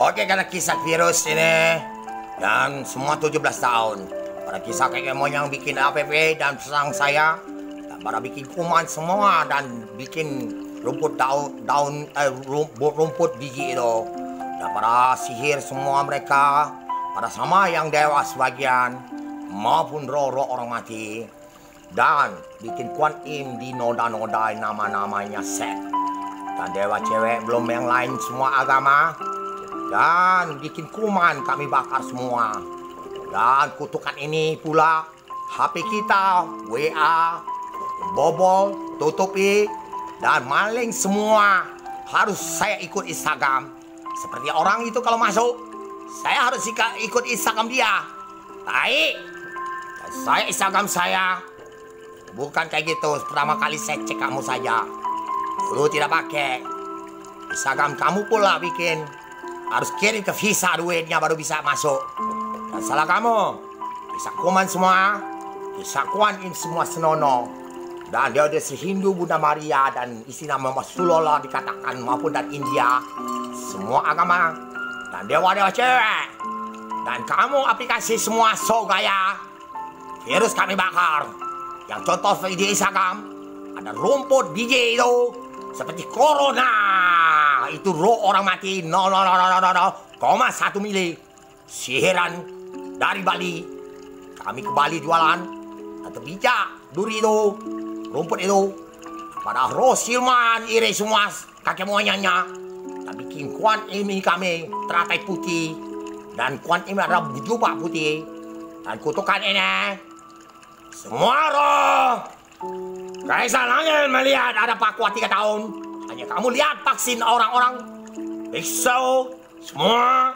Oke, karena kisah virus ini dan semua 17 tahun. Pada kisah kakek moyang bikin APP dan serang saya. Dan pada bikin kuman semua dan bikin rumput rumput biji itu. Dan pada sihir semua mereka. Pada sama yang dewa sebagian maupun roh-roh orang mati. Dan bikin Kuan Im di noda-noda nama-namanya set. Dan dewa cewek belum yang lain semua agama. Dan bikin kuman kami bakar semua. Dan kutukan ini pula HP kita, WA, bobol, tutupi, dan maling semua. Harus saya ikut Instagram. Seperti orang itu kalau masuk, saya harus ikut Instagram dia. Baik. Dan saya Instagram saya bukan kayak gitu. Pertama kali saya cek kamu saja. Dulu tidak pakai. Instagram kamu pula bikin. Harus kirim ke visa duitnya baru bisa masuk. Dan salah kamu. Bisa kuman semua. Bisa Kuan Im semua senono. Dan dia udah sehindu Bunda Maria dan isi nama Masulola dikatakan maupun dan India. Semua agama. Dan dewa-dewa cewek. Dan kamu aplikasi semua so gaya. Virus kami bakar. Yang contoh di Instagram. Ada rumput biji itu. Seperti corona. Itu roh orang mati 0,1 mili. Sihiran dari Bali. Kami ke Bali jualan. Dan terbijak duri itu. Rumput itu. Pada roh silman iri semua kakek moyangnya. Dan bikin Kuan Im ini kami teratai putih. Dan Kuan Im ada jubah putih. Dan kutukan ini. Semua roh. Kaisar Langit melihat ada Pakua 3 tahun. Hanya kamu lihat vaksin orang-orang. Biksu semua.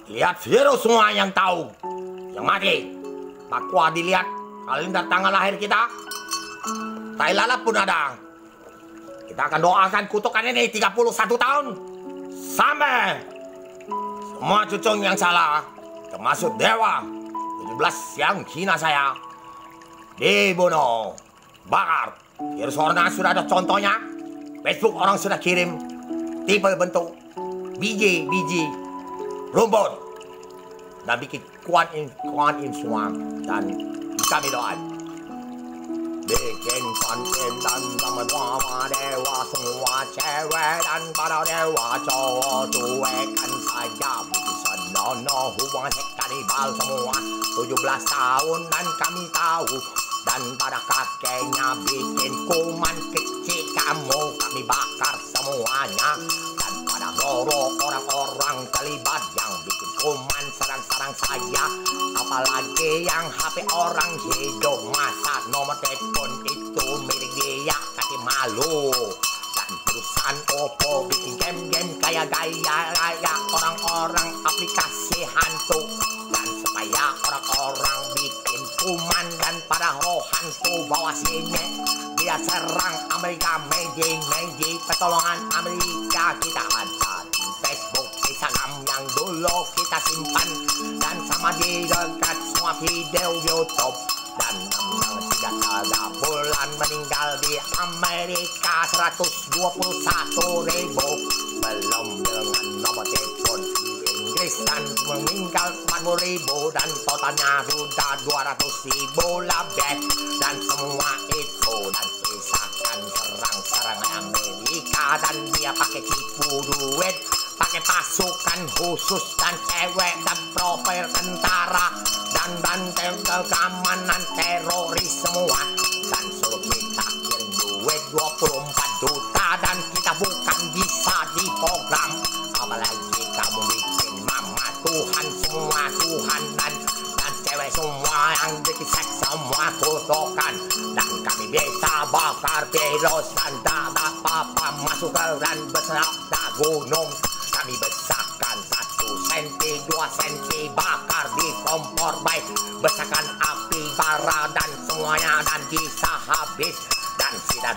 Lihat virus semua yang tahu. Yang mati. Pakua dilihat. Kalender tanggal lahir kita. Tai lalat pun ada. Kita akan doakan kutukan ini 31 tahun. Sampai semua cucung yang salah. Termasuk dewa 17 yang hina saya. Dibunuh. Bakar. Virus corona sudah ada contohnya. Facebook orang sudah kirim tipe bentuk biji rumput dan bikin Kuan Im semua dan kami doain bikin Kuan Im dan sama dewa semua cewek dan para dewa cowok cuekan saja bikin senono hubungan seks kanibal semua 17 tahun dan kami tahu. Dan pada kakeknya bikin kuman kecil kami bakar semuanya. Dan pada roro orang-orang terlibat yang bikin kuman serang-serang saya. Apalagi yang HP orang hidup masa nomor telepon itu milik dia kaki malu. Dan perusahaan Oppo bikin game-game kayak gaya orang-orang aplikasi hantu. Dan supaya orang-orang bikin kuman dan pada roh hantu bawa sini dia serang Amerika Meiji pertolongan Amerika kita ada di Facebook Instagram yang dulu kita simpan dan sama di dekat semua video YouTube dan 3 bulan meninggal di Amerika 121.000 belum dengan nomor telepon Inggris dan meninggal 40.000 dan totalnya sudah 200.000 lebih dan semua itu dan kisahkan serang-serang Amerika dan dia pakai tipu duit pakai pasukan khusus dan cewek dan profil tentara dan bantuan keamanan teroris semua dan suruh kita kirim duit 24 juta dan kita bukan bisa di program apalagi kamu bikin mama Tuhan semua Tuhan dan cewek semua yang bikin seks semua kutukan dan kami bisa bakar virus dan tak apa-apa masuk ke dan berserap gunung kami besarkan 1 senti 2 senti bakar di kompor baik besarkan api bara dan semuanya dan bisa habis dan sudah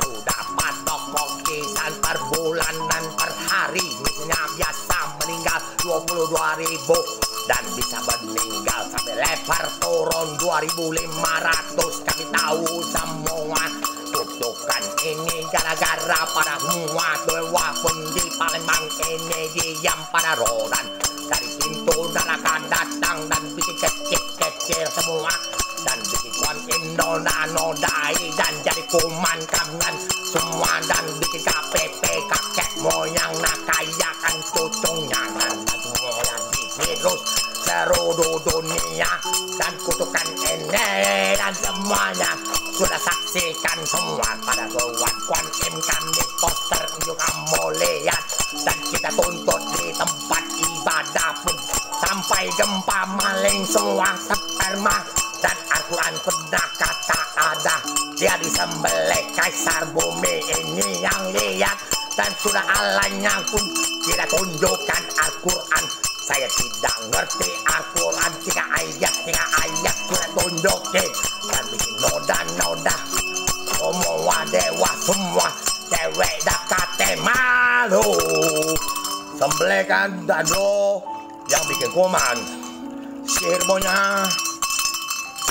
patok pokisan per bulan dan per hari misalnya biasa meninggal 22.000 dan bisa meninggal sampai level turun 2.500 kami tahu semua kutukan ini gara-gara pada semua dewa pun di Palembang ini diam pada rodan semuanya sudah saksikan semua pada keluar Kuan Im kami poster unjuk kamu lihat dan kita tuntut di tempat ibadah pun sampai gempa maling semua sperma dan Al-Quran pernah kata ada dia disembelih kaisar bumi ini yang lihat dan sudah Allahnya pun tidak tunjukkan Al-Quran. Saya tidak ngerti Al-Quran, tiga ayat sudah tunjukin dan bikin noda semua dewa semua cewek dah kate malu sembelihkan dan lo yang bikin kuman sihir bonya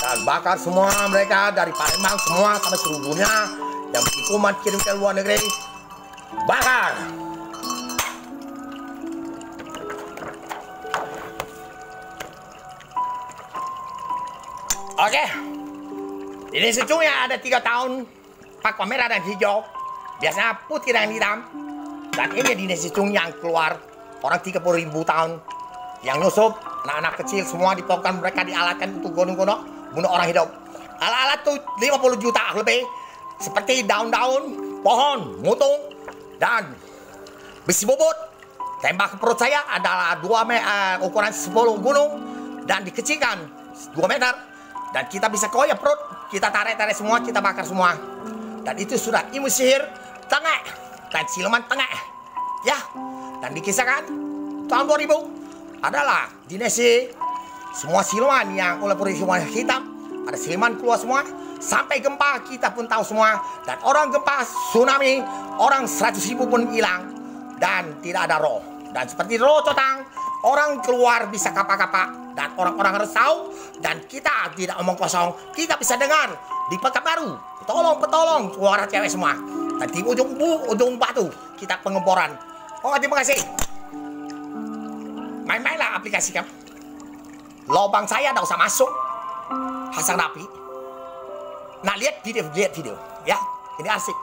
dan bakar semua mereka dari Palembang semua sampai seluruh dunia yang bikin kuman kirim ke luar negeri bakar. Oke, ini secungnya ada 3 tahun, pakai merah dan hijau, biasanya putih dan hitam. Dan ini di secung yang keluar orang 30.000 tahun, yang nyusup, anak-anak kecil semua dipokokkan mereka dialatkan untuk gunung-gunung, bunuh orang hidup. Alat-alat tuh 50 juta lebih, seperti daun-daun, pohon, mutung, dan besi bobot. Tembak ke perut saya adalah ukuran 10 gunung dan dikecilkan 2 meter. Dan kita bisa koyak perut, kita tarik-tarik semua, kita bakar semua. Dan itu sudah ilmu sihir tengah dan siluman tengah. Ya, dan dikisahkan tahun 2000 adalah dinasti semua siluman yang oleh siluman hitam. Ada siluman keluar semua, sampai gempa kita pun tahu semua. Dan orang gempa, tsunami, orang 100.000 pun hilang. Dan tidak ada roh. Dan seperti roh cotang, orang keluar bisa kapak-kapak. Dan orang-orang harus tahu, dan kita tidak omong kosong, kita bisa dengar di Pekanbaru, petolong, suara cewek semua. Dan di ujung batu, kita pengeboran. Oh, terima kasih. Main-mainlah aplikasi kamu. Lobang saya tidak usah masuk. Hasang rapi. Nah, lihat video, ya. Ini asik.